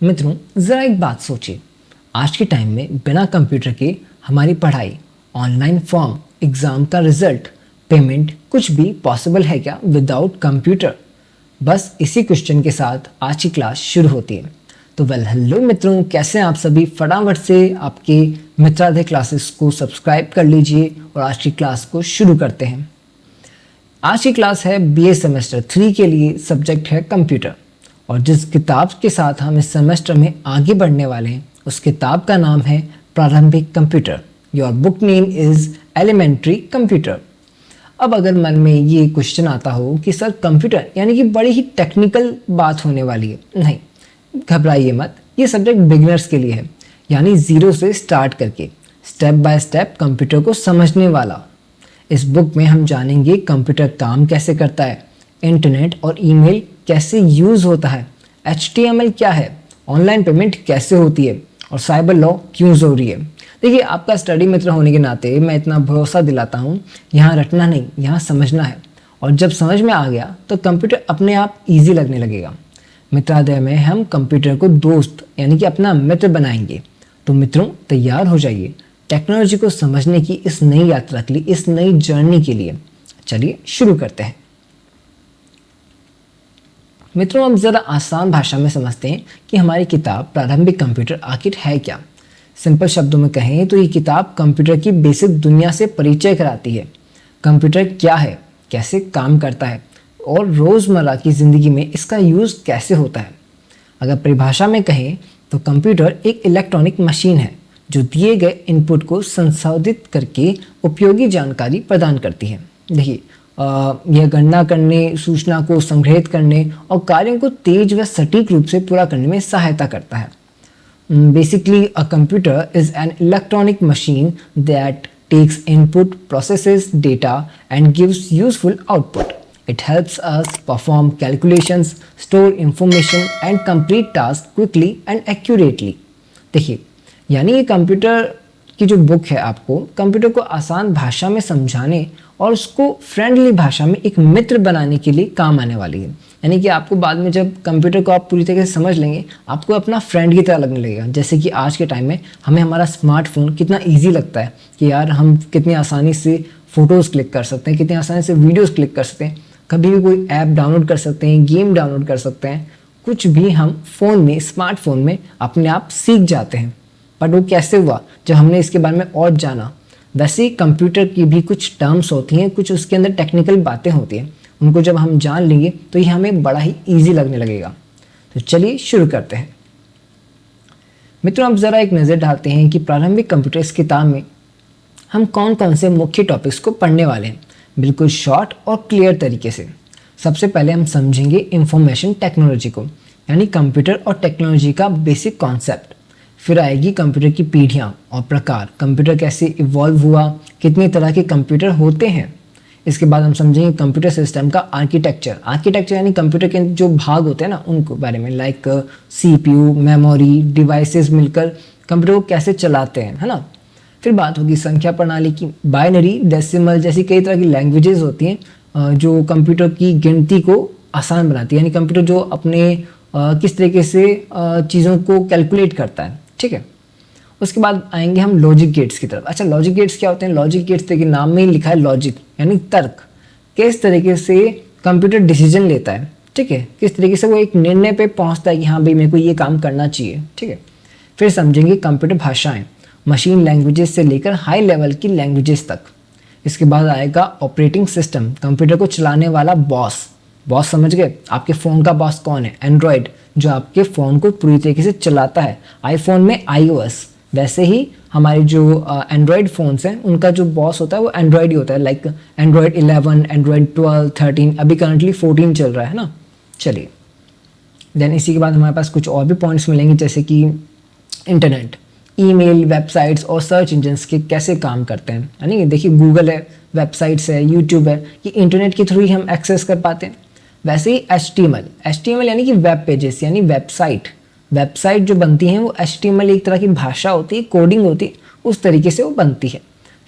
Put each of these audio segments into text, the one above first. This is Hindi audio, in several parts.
मित्रों, ज़रा एक बात सोचिए। आज के टाइम में बिना कंप्यूटर के हमारी पढ़ाई, ऑनलाइन फॉर्म, एग्ज़ाम का रिजल्ट, पेमेंट कुछ भी पॉसिबल है क्या विदाउट कंप्यूटर? बस इसी क्वेश्चन के साथ आज की क्लास शुरू होती है। तो हेलो मित्रों, कैसे हैं आप सभी? फटाफट से आपके मित्राधे क्लासेस को सब्सक्राइब कर लीजिए और आज की क्लास को शुरू करते हैं। आज की क्लास है बीए सेमेस्टर 3 के लिए, सब्जेक्ट है कंप्यूटर। और जिस किताब के साथ हम इस सेमेस्टर में आगे बढ़ने वाले हैं उस किताब का नाम है प्रारंभिक computer. Your book name is elementary computer. अब अगर मन में ये क्वेश्चन आता हो कि सर कंप्यूटर यानी कि बड़ी ही टेक्निकल बात होने वाली है, नहीं, घबराइए मत, ये सब्जेक्ट बिगिनर्स के लिए है, यानी ज़ीरो से स्टार्ट करके स्टेप बाय स्टेप कंप्यूटर को समझने वाला। इस बुक में हम जानेंगे कंप्यूटर काम कैसे करता है, इंटरनेट और ईमेल कैसे यूज़ होता है, HTML क्या है, ऑनलाइन पेमेंट कैसे होती है और साइबर लॉ क्यों ज़रूरी है। देखिए, आपका स्टडी मित्र होने के नाते मैं इतना भरोसा दिलाता हूँ, यहाँ रटना नहीं, यहाँ समझना है। और जब समझ में आ गया तो कंप्यूटर अपने आप ईजी लगने लगेगा। मित्रादय में हम कंप्यूटर को दोस्त यानी कि अपना मित्र बनाएंगे। तो मित्रों, तैयार हो जाइए टेक्नोलॉजी को समझने की इस नई यात्रा के लिए, इस नई जर्नी के लिए। चलिए शुरू करते हैं। मित्रों, अब ज़रा आसान भाषा में समझते हैं कि हमारी किताब प्रारंभिक कंप्यूटर आखिर है क्या। सिंपल शब्दों में कहें तो ये किताब कंप्यूटर की बेसिक दुनिया से परिचय कराती है। कंप्यूटर क्या है, कैसे काम करता है और रोज़मर्रा की ज़िंदगी में इसका यूज़ कैसे होता है। अगर परिभाषा में कहें तो कंप्यूटर एक इलेक्ट्रॉनिक मशीन है जो दिए गए इनपुट को संशोधित करके उपयोगी जानकारी प्रदान करती है। देखिए, यह गणना करने, सूचना को संग्रहित करने और कार्यों को तेज व सटीक रूप से पूरा करने में सहायता करता है। Basically a computer is an electronic machine that takes input, processes data and gives useful output. It helps us perform calculations, store information and complete tasks quickly and accurately. देखिए, यानी ये कंप्यूटर की जो बुक है आपको कंप्यूटर को आसान भाषा में समझाने और उसको फ्रेंडली भाषा में एक मित्र बनाने के लिए काम आने वाली है। यानी कि आपको बाद में जब कंप्यूटर को आप पूरी तरीके से समझ लेंगे, आपको अपना फ्रेंड की तरह लगने लगेगा। जैसे कि आज के टाइम में हमें हमारा स्मार्टफोन कितना ईजी लगता है कि यार हम कितनी आसानी से फ़ोटोज़ क्लिक कर सकते हैं, कितनी आसानी से वीडियोज़ क्लिक कर सकते हैं, कभी भी कोई ऐप डाउनलोड कर सकते हैं, गेम डाउनलोड कर सकते हैं, कुछ भी हम फ़ोन में, स्मार्टफोन में अपने आप सीख जाते हैं। बट वो कैसे हुआ? जब हमने इसके बारे में और जाना। वैसे ही कंप्यूटर की भी कुछ टर्म्स होती हैं, कुछ उसके अंदर टेक्निकल बातें होती हैं, उनको जब हम जान लेंगे तो ये हमें बड़ा ही ईजी लगने लगेगा। तो चलिए शुरू करते हैं। मित्रों, अब ज़रा एक नज़र डालते हैं कि प्रारंभिक कंप्यूटर इस किताब में हम कौन कौन से मुख्य टॉपिक्स को पढ़ने वाले हैं, बिल्कुल शॉर्ट और क्लियर तरीके से। सबसे पहले हम समझेंगे इंफॉर्मेशन टेक्नोलॉजी को, यानी कंप्यूटर और टेक्नोलॉजी का बेसिक कॉन्सेप्ट। फिर आएगी कंप्यूटर की पीढ़ियाँ और प्रकार, कंप्यूटर कैसे इवॉल्व हुआ, कितने तरह के कंप्यूटर होते हैं। इसके बाद हम समझेंगे कंप्यूटर सिस्टम का आर्किटेक्चर यानी कंप्यूटर के जो भाग होते हैं ना उनको बारे में, लाइक CPU, मेमोरी, डिवाइसेस मिलकर कंप्यूटर को कैसे चलाते हैं, है ना। फिर बात होगी संख्या प्रणाली की, बाइनरी, डेसिमल जैसी कई तरह की लैंग्वेजेस होती हैं जो कंप्यूटर की गिनती को आसान बनाती है, यानी कंप्यूटर जो अपने किस तरीके से चीज़ों को कैलकुलेट करता है, ठीक है। उसके बाद आएंगे हम लॉजिक गेट्स की तरफ। अच्छा, लॉजिक गेट्स क्या होते हैं? लॉजिक गेट्स देखिए, नाम में ही लिखा है लॉजिक यानी तर्क। किस तरीके से कंप्यूटर डिसीजन लेता है, ठीक है, किस तरीके से वो एक निर्णय पे पहुंचता है कि हाँ भाई मेरे को ये काम करना चाहिए, ठीक है। फिर समझेंगे कंप्यूटर भाषाएं, मशीन लैंग्वेजेस से लेकर हाई लेवल की लैंग्वेजेस तक। इसके बाद आएगा ऑपरेटिंग सिस्टम, कंप्यूटर को चलाने वाला बॉस समझ गए? आपके फ़ोन का बॉस कौन है? एंड्रॉयड, जो आपके फ़ोन को पूरी तरीके से चलाता है। आईफोन में iOS, वैसे ही हमारे जो एंड्रॉयड फ़ोन्स हैं उनका जो बॉस होता है वो एंड्रॉयड ही होता है, लाइक एंड्रॉयड 11, एंड्रॉयड 12, 13, अभी करंटली 14 चल रहा है ना। चलिए, देन इसी के बाद हमारे पास कुछ और भी पॉइंट्स मिलेंगे, जैसे कि इंटरनेट, ईमेल, वेबसाइट्स और सर्च इंजन्स के कैसे काम करते हैं। यानी देखिए, गूगल है, वेबसाइट्स है, यूट्यूब है, ये इंटरनेट के थ्रू ही हम एक्सेस कर पाते हैं। वैसे ही HTML यानी कि वेब पेजेस यानी वेबसाइट जो बनती हैं वो HTML एक तरह की भाषा होती है, कोडिंग होती है, उस तरीके से वो बनती है।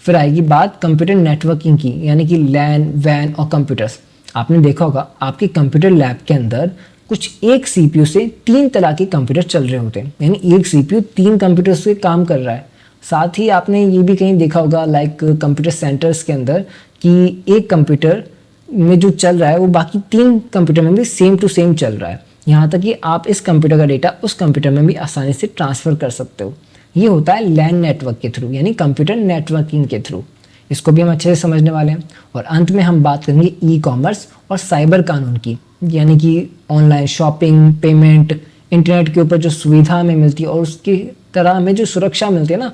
फिर आएगी बात कंप्यूटर नेटवर्किंग की, यानी कि LAN, WAN और कंप्यूटर्स। आपने देखा होगा आपकी कंप्यूटर लैब के अंदर कुछ एक सीपीयू से 3 तरह के कंप्यूटर चल रहे होते हैं, यानी एक सीपीयू 3 कंप्यूटर से काम कर रहा है। साथ ही आपने ये भी कहीं देखा होगा लाइक कंप्यूटर सेंटर्स के अंदर कि एक कंप्यूटर में जो चल रहा है वो बाकी 3 कंप्यूटर में भी सेम टू सेम चल रहा है। यहाँ तक कि आप इस कंप्यूटर का डेटा उस कंप्यूटर में भी आसानी से ट्रांसफ़र कर सकते हो। ये होता है लैन नेटवर्क के थ्रू, यानी कंप्यूटर नेटवर्किंग के थ्रू। इसको भी हम अच्छे से समझने वाले हैं। और अंत में हम बात करेंगे ई कॉमर्स और साइबर कानून की, यानी कि ऑनलाइन शॉपिंग, पेमेंट, इंटरनेट के ऊपर जो सुविधा हमें मिलती है और उसकी तरह हमें जो सुरक्षा मिलती है ना,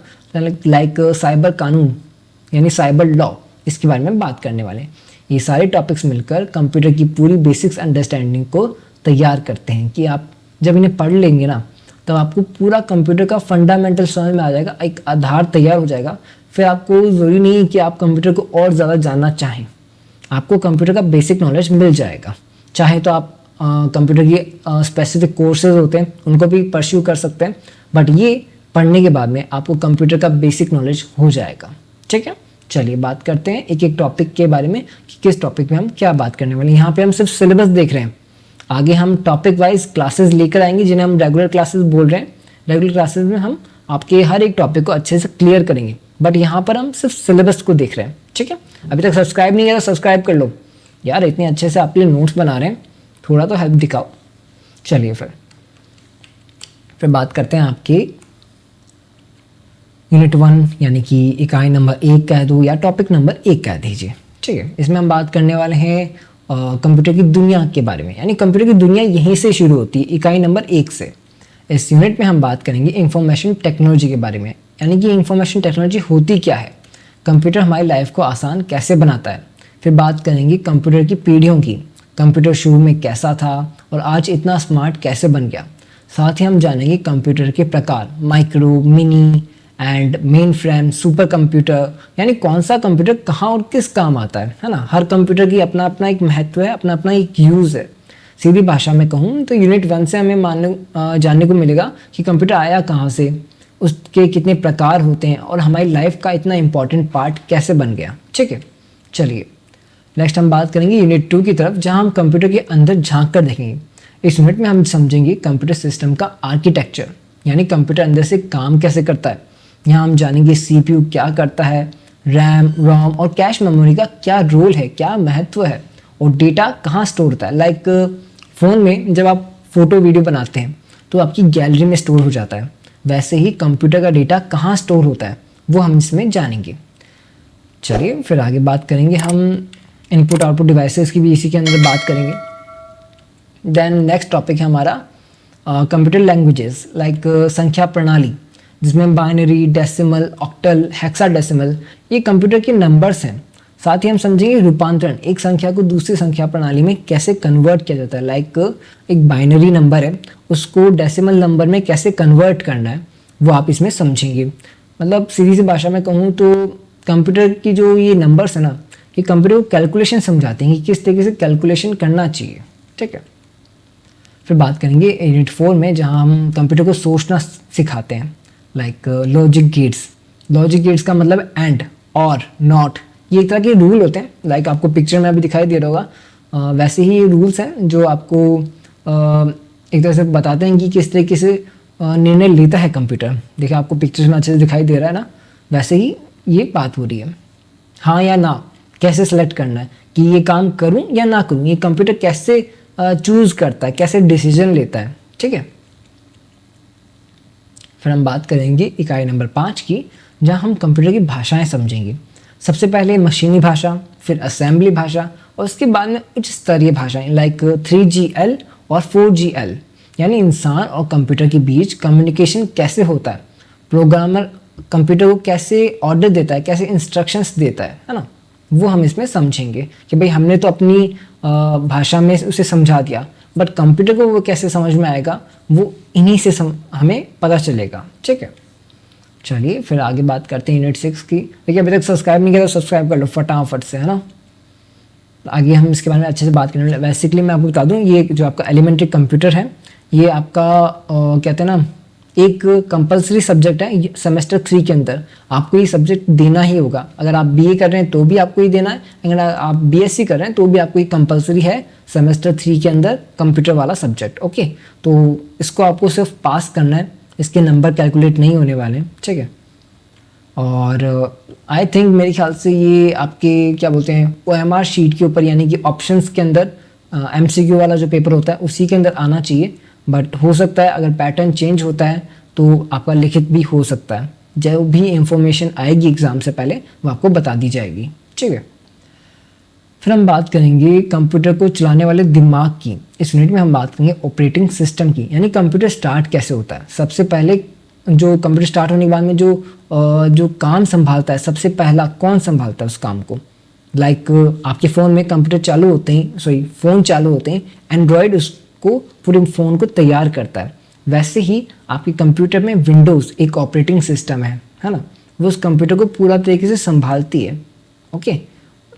लाइक साइबर कानून यानी साइबर लॉ, इसके बारे में बात करने वाले हैं। ये सारे टॉपिक्स मिलकर कंप्यूटर की पूरी बेसिक्स अंडरस्टैंडिंग को तैयार करते हैं कि आप जब इन्हें पढ़ लेंगे ना तब आपको पूरा कंप्यूटर का फंडामेंटल समझ में आ जाएगा, एक आधार तैयार हो जाएगा। फिर आपको ज़रूरी नहीं है कि आप कंप्यूटर को और ज़्यादा जानना चाहें, आपको कंप्यूटर का बेसिक नॉलेज मिल जाएगा। चाहे तो आप कंप्यूटर की स्पेसिफिक कोर्सेज होते हैं उनको भी परस्यू कर सकते हैं, बट ये पढ़ने के बाद में आपको कंप्यूटर का बेसिक नॉलेज हो जाएगा। ठीक है, चलिए बात करते हैं एक एक टॉपिक के बारे में कि किस टॉपिक में हम क्या बात करने वाले हैं। यहाँ पे हम सिर्फ सिलेबस देख रहे हैं, आगे हम टॉपिक वाइज क्लासेस लेकर आएंगे जिन्हें हम रेगुलर क्लासेस बोल रहे हैं। रेगुलर क्लासेस में हम आपके हर एक टॉपिक को अच्छे से क्लियर करेंगे, बट यहाँ पर हम सिर्फ सिलेबस को देख रहे हैं। ठीक है, अभी तक सब्सक्राइब नहीं किया तो सब्सक्राइब कर लो यार, इतने अच्छे से आपके लिए नोट्स बना रहे हैं, थोड़ा तो हेल्प दिखाओ। चलिए फिर बात करते हैं आपके यूनिट 1 यानी कि इकाई नंबर 1 कह दो या टॉपिक नंबर 1 कह दीजिए। ठीक है, इसमें हम बात करने वाले हैं कंप्यूटर की दुनिया के बारे में, यानी कंप्यूटर की दुनिया यहीं से शुरू होती है, इकाई नंबर 1 से। इस यूनिट में हम बात करेंगे इंफॉर्मेशन टेक्नोलॉजी के बारे में, यानी कि इंफॉर्मेशन टेक्नोलॉजी होती क्या है, कंप्यूटर हमारी लाइफ को आसान कैसे बनाता है। फिर बात करेंगे कंप्यूटर की पीढ़ियों की, कंप्यूटर शुरू में कैसा था और आज इतना स्मार्ट कैसे बन गया। साथ ही हम जानेंगे कंप्यूटर के प्रकार, micro, mini and main frame, super computer, यानी कौन सा कंप्यूटर कहाँ और किस काम आता है ना। हर कंप्यूटर की अपना अपना एक महत्व है, अपना अपना एक यूज़ है। सीधी भाषा में कहूँ तो यूनिट 1 से हमें जानने को मिलेगा कि कंप्यूटर आया कहाँ से, उसके कितने प्रकार होते हैं और हमारी लाइफ का इतना इम्पॉर्टेंट पार्ट कैसे बन गया। ठीक है, चलिए नेक्स्ट हम बात करेंगे यूनिट 2 की तरफ, जहाँ हम कंप्यूटर के अंदर झांक कर देखेंगे। इस यूनिट में हम समझेंगे कंप्यूटर सिस्टम का आर्किटेक्चर, यानी कंप्यूटर अंदर से काम कैसे करता है। यहाँ हम जानेंगे सीपीयू क्या करता है, रैम, रोम और कैश मेमोरी का क्या रोल है, क्या महत्व है, और डेटा कहाँ स्टोर होता है। लाइक फ़ोन में जब आप फोटो वीडियो बनाते हैं तो आपकी गैलरी में स्टोर हो जाता है, वैसे ही कंप्यूटर का डेटा कहाँ स्टोर होता है वो हम इसमें जानेंगे। चलिए फिर आगे बात करेंगे हम इनपुट आउटपुट डिवाइसेस की भी इसी के अंदर बात करेंगे। देन नेक्स्ट टॉपिक है हमारा कंप्यूटर लैंग्वेजेस, लाइक संख्या प्रणाली, जिसमें बाइनरी, डेसिमल, ऑक्टल, हेक्साडेसिमल ये कंप्यूटर के नंबर्स हैं। साथ ही हम समझेंगे रूपांतरण, एक संख्या को दूसरी संख्या प्रणाली में कैसे कन्वर्ट किया जाता है। लाइक एक बाइनरी नंबर है उसको डेसिमल नंबर में कैसे कन्वर्ट करना है वो आप इसमें समझेंगे। मतलब सीधी सी भाषा में कहूँ तो कंप्यूटर की जो ये नंबर्स है ना, ये कंप्यूटर को कैलकुलेशन समझाते हैं कि किस तरीके से कैलकुलेशन करना चाहिए। ठीक है, फिर बात करेंगे यूनिट 4 में, जहाँ हम कंप्यूटर को सोचना सिखाते हैं। Like logic gates, logic gates का मतलब एंड, और, नॉट, ये एक तरह के रूल होते हैं। लाइक आपको पिक्चर में अभी दिखाई दे रहा होगा, वैसे ही ये रूल्स हैं जो आपको एक तरह से बताते हैं कि किस तरीके से निर्णय लेता है कंप्यूटर। देखिए आपको पिक्चर में अच्छे से दिखाई दे रहा है ना, वैसे ही ये बात हो रही है। हाँ या ना कैसे सेलेक्ट करना है कि ये काम करूं या ना करूं, ये कंप्यूटर कैसे चूज़ करता है, कैसे डिसीजन लेता है। ठीक है, फिर हम बात करेंगे इकाई नंबर 5 की, जहां हम कंप्यूटर की भाषाएं समझेंगे। सबसे पहले मशीनी भाषा, फिर असेंबली भाषा और उसके बाद में उच्च स्तरीय भाषाएं लाइक 3GL और 4GL, यानी इंसान और कंप्यूटर के बीच कम्युनिकेशन कैसे होता है, प्रोग्रामर कंप्यूटर को कैसे ऑर्डर देता है, कैसे इंस्ट्रक्शंस देता है ना, वो हम इसमें समझेंगे कि भाई हमने तो अपनी भाषा में उसे समझा दिया, बट कंप्यूटर को वो कैसे समझ में आएगा वो इन्हीं से हमें पता चलेगा। ठीक है, चलिए फिर आगे बात करते हैं यूनिट 6 की। देखिए अभी तक सब्सक्राइब नहीं किया तो सब्सक्राइब कर लो फटाफट से, है ना। आगे हम इसके बारे में अच्छे से बात करेंगे। बेसिकली मैं आपको बता दूं, ये जो आपका एलिमेंट्री कंप्यूटर है ये आपका कहते हैं ना एक कंपलसरी सब्जेक्ट है सेमेस्टर 3 के अंदर, आपको ये सब्जेक्ट देना ही होगा। अगर आप बीए कर रहे हैं तो भी आपको ये देना है, अगर आप बीएससी कर रहे हैं तो भी आपको ये कंपलसरी है सेमेस्टर 3 के अंदर कंप्यूटर वाला सब्जेक्ट। ओके, तो इसको आपको सिर्फ पास करना है, इसके नंबर कैलकुलेट नहीं होने वाले, ठीक है। और आई थिंक मेरे ख्याल से ये आपके क्या बोलते हैं OMR शीट के ऊपर, यानी कि ऑप्शंस के अंदर MCQ वाला जो पेपर होता है उसी के अंदर आना चाहिए। बट हो सकता है अगर पैटर्न चेंज होता है तो आपका लिखित भी हो सकता है। जो भी इंफॉर्मेशन आएगी एग्ज़ाम से पहले वो आपको बता दी जाएगी, ठीक है। फिर हम बात करेंगे कंप्यूटर को चलाने वाले दिमाग की। इस यूनिट में हम बात करेंगे ऑपरेटिंग सिस्टम की, यानी कंप्यूटर स्टार्ट कैसे होता है। सबसे पहले जो कंप्यूटर स्टार्ट होने के बाद में जो काम संभालता है, सबसे पहला कौन संभालता है उस काम को। लाइक आपके फ़ोन में कंप्यूटर चालू होते हैं, फ़ोन चालू होते हैं, एंड्रॉयड उसको पूरे फ़ोन को तैयार करता है। वैसे ही आपके कंप्यूटर में विंडोज़ एक ऑपरेटिंग सिस्टम है ना, वो उस कंप्यूटर को पूरा तरीके से संभालती है। ओके,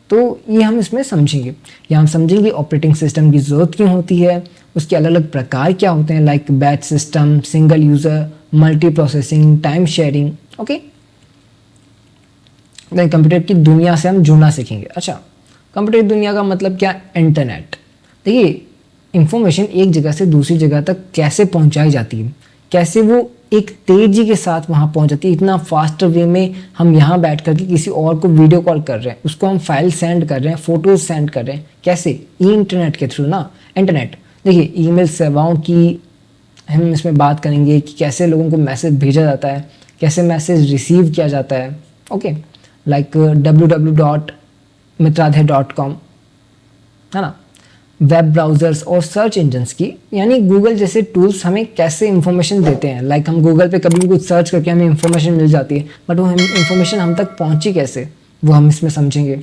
तो ये हम इसमें समझेंगे, या हम समझेंगे ऑपरेटिंग सिस्टम की ज़रूरत क्यों होती है, उसके अलग अलग प्रकार क्या होते हैं, like batch system, single user, multi processing, time sharing. Okay, computer की दुनिया से हम जुड़ना सीखेंगे। अच्छा, कंप्यूटर की दुनिया का मतलब क्या? इंटरनेट। देखिए, इंफॉर्मेशन एक जगह से दूसरी जगह तक कैसे पहुंचाई जाती है, कैसे वो एक तेज़ी के साथ वहाँ पहुँच जाती है, इतना फास्ट वे में हम यहाँ बैठ करके किसी और को वीडियो कॉल कर रहे हैं, उसको हम फाइल सेंड कर रहे हैं, फ़ोटोज़ सेंड कर रहे हैं, कैसे? इंटरनेट के थ्रू ना। इंटरनेट, देखिए ईमेल सेवाओं की हम इसमें बात करेंगे कि कैसे लोगों को मैसेज भेजा जाता है, कैसे मैसेज रिसीव किया जाता है। ओके, लाइक www.mitradhe.com है ना। वेब ब्राउज़र्स और सर्च इंजन्स की, यानी गूगल जैसे टूल्स हमें कैसे इंफॉर्मेशन देते हैं। लाइक हम गूगल पे कभी भी कुछ सर्च करके हमें इंफॉर्मेशन मिल जाती है, बट वो इंफॉर्मेशन हम तक पहुंची कैसे, वो हम इसमें समझेंगे।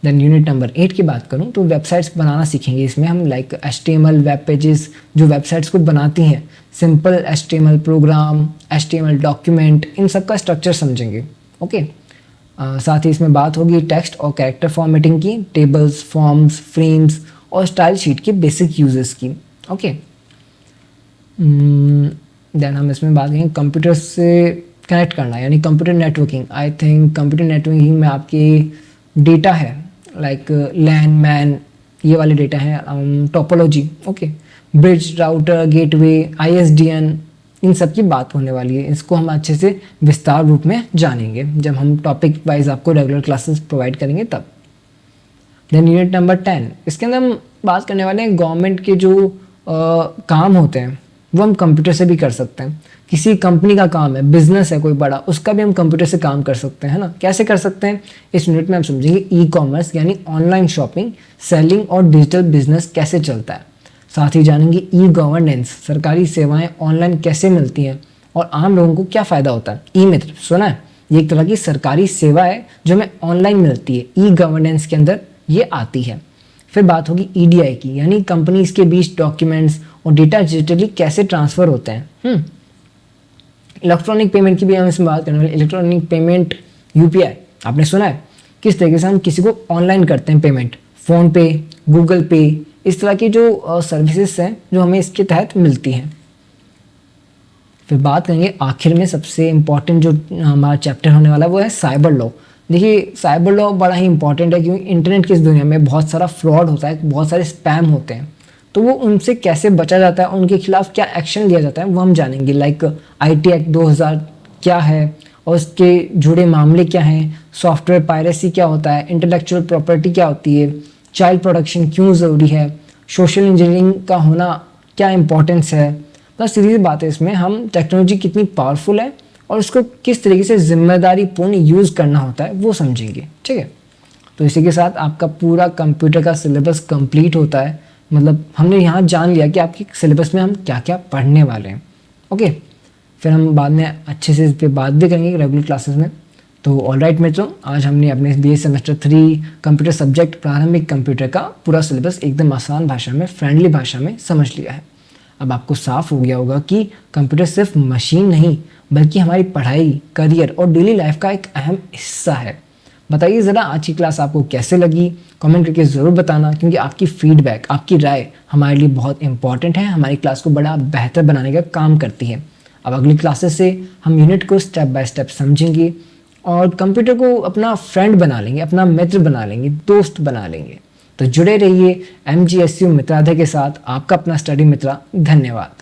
देन यूनिट नंबर 8 की बात करूं तो वेबसाइट्स बनाना सीखेंगे। इसमें हम लाइक HTML वेब पेजेस जो वेबसाइट्स को बनाती हैं, simple HTML program, HTML document, इन सब का स्ट्रक्चर समझेंगे। ओके, साथ ही इसमें बात होगी टेक्स्ट और कैरेक्टर फॉर्मेटिंग की, टेबल्स, फॉर्म्स, फ्रेम्स और स्टाइल शीट के बेसिक यूजेस की। ओके, देन हम इसमें बात करेंगे कंप्यूटर से कनेक्ट करना, यानी computer networking. I think computer networking में आपके डेटा है, लाइक लैन मैन, ये वाले डेटा हैं, topology, okay, bridge, router, gateway, ISDN, इन सब की बात होने वाली है। इसको हम अच्छे से विस्तार रूप में जानेंगे जब हम टॉपिक वाइज आपको रेगुलर क्लासेस प्रोवाइड करेंगे तब। देन यूनिट नंबर 10, इसके अंदर हम बात करने वाले हैं गवर्नमेंट के जो काम होते हैं वो हम कंप्यूटर से भी कर सकते हैं। किसी कंपनी का काम है, बिजनेस है कोई बड़ा, उसका भी हम कंप्यूटर से काम कर सकते हैं, है ना। कैसे कर सकते हैं, इस यूनिट में हम समझेंगे। ई-कॉमर्स यानी ऑनलाइन शॉपिंग, सेलिंग और डिजिटल बिजनेस कैसे चलता है। साथ ही जानेंगे ई-गवर्नेंस, सरकारी सेवाएं ऑनलाइन कैसे मिलती हैं और आम लोगों को क्या फ़ायदा होता है। ई-मित्र सुना है, ये एक तरह की सरकारी सेवा है जो हमें ऑनलाइन मिलती है, ई-गवर्नेंस के अंदर ये आती है। फिर बात होगी EDI की, यानी कंपनीज के बीच डॉक्यूमेंट्स और डेटा डिजिटली कैसे ट्रांसफ़र होते हैं। इलेक्ट्रॉनिक पेमेंट की भी हम इसमें बात करने वाले। इलेक्ट्रॉनिक पेमेंट UPI आपने सुना है, किस तरीके से हम किसी को ऑनलाइन करते हैं पेमेंट, फ़ोनपे, गूगल पे, इस तरह की जो सर्विसेज हैं जो हमें इसके तहत मिलती हैं। फिर बात करेंगे आखिर में सबसे इम्पॉर्टेंट जो हमारा चैप्टर होने वाला है वो है साइबर लॉ। देखिए साइबर लॉ बड़ा ही इंपॉर्टेंट है क्योंकि इंटरनेट की इस दुनिया में बहुत सारा फ्रॉड होता है, बहुत सारे स्पैम होते हैं, तो वो उनसे कैसे बचा जाता है, उनके खिलाफ क्या एक्शन लिया जाता है वो हम जानेंगे। लाइक IT एक्ट 2000 क्या है और उसके जुड़े मामले क्या हैं, सॉफ्टवेयर पायरेसी क्या होता है, इंटेलेक्चुअल प्रॉपर्टी क्या होती है, चाइल्ड प्रोटेक्शन क्यों ज़रूरी है, सोशल इंजीनियरिंग का होना क्या इंपॉर्टेंस है। बस सीधी बात है, इसमें हम टेक्नोलॉजी कितनी पावरफुल है और उसको किस तरीके से जिम्मेदारी पूर्ण यूज़ करना होता है वो समझेंगे, ठीक है। तो इसी के साथ आपका पूरा कंप्यूटर का सिलेबस कंप्लीट होता है। मतलब हमने यहाँ जान लिया कि आपके सिलेबस में हम क्या क्या पढ़ने वाले हैं। ओके, फिर हम बाद में अच्छे से इस पर बात भी करेंगे रेगुलर क्लासेस में। तो ऑलराइट मित्रों, आज हमने अपने BA सेमेस्टर 3 कंप्यूटर सब्जेक्ट प्रारंभिक कंप्यूटर का पूरा सिलेबस एकदम आसान भाषा में, फ्रेंडली भाषा में समझ लिया है। अब आपको साफ हो गया होगा कि कंप्यूटर सिर्फ मशीन नहीं बल्कि हमारी पढ़ाई, करियर और डेली लाइफ का एक अहम हिस्सा है। बताइए ज़रा आज की क्लास आपको कैसे लगी, कमेंट करके ज़रूर बताना, क्योंकि आपकी फीडबैक, आपकी राय हमारे लिए बहुत इंपॉर्टेंट है, हमारी क्लास को बड़ा बेहतर बनाने का काम करती है। अब अगली क्लासेस से हम यूनिट को स्टेप बाय स्टेप समझेंगे और कंप्यूटर को अपना फ्रेंड बना लेंगे, अपना मित्र बना लेंगे, दोस्त बना लेंगे। तो जुड़े रहिए MGSU मित्रालय के साथ, आपका अपना स्टडी मित्र। धन्यवाद।